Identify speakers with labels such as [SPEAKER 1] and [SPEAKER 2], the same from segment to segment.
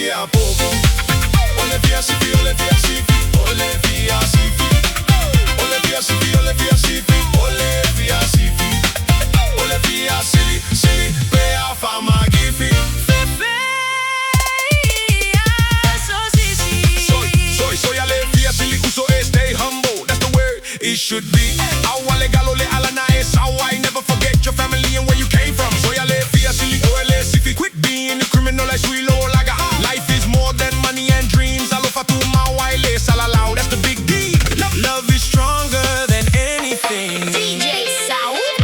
[SPEAKER 1] fia poco. Ole fia sifi, ole fia sifi, ole fia sifi. Ole fia sifi, ole fia sifi, ole fia sifi. Ole fia sili, sili, pea fama gifi. Soia Le Fia Sili, uso stay humble, that's the word it should be. Awa legal, ole ala nice, how I never forget your family and where you came from. Soia Le Fia Sili, ole sifi. Quit being a criminal like Swilo Laga. Life is more than money and dreams. Alofa tu mawai salalao, that's the big D. Love is stronger than anything.
[SPEAKER 2] DJ Sawoop.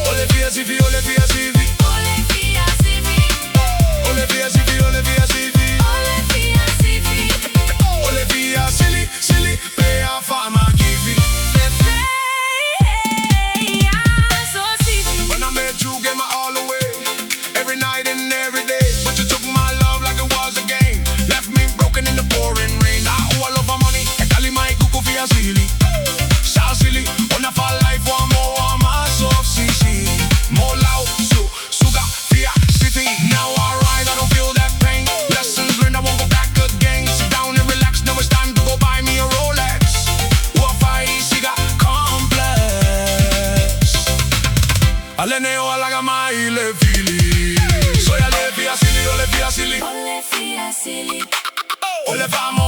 [SPEAKER 1] Ole fia sifi, ole fia sifi.
[SPEAKER 2] Ole fia sifi.
[SPEAKER 1] Ole fia sifi, ole fia sifi.
[SPEAKER 2] Ole fia sifi.
[SPEAKER 1] Ole fia sili, sili, pea fama gifi.
[SPEAKER 2] So sifi.
[SPEAKER 1] When I met you, gave my all away, every night and every day. But you took my love like it was a game, left me broken in the pouring rain. I love my money, and call my kuku fia sili. Sa sili, on a fall life one more. More loud, sugar, fia, city. Now I rise, I don't feel that pain. Lessons learned, I won't go back again. Sit down and relax, now it's time to go buy me a Rolex. Wi-Fi, siga, complex. Aleneo, alaga mai le fili. Soia Le Fia Sili, ole fia sili.
[SPEAKER 2] Ole fia sili.
[SPEAKER 1] Ole famo.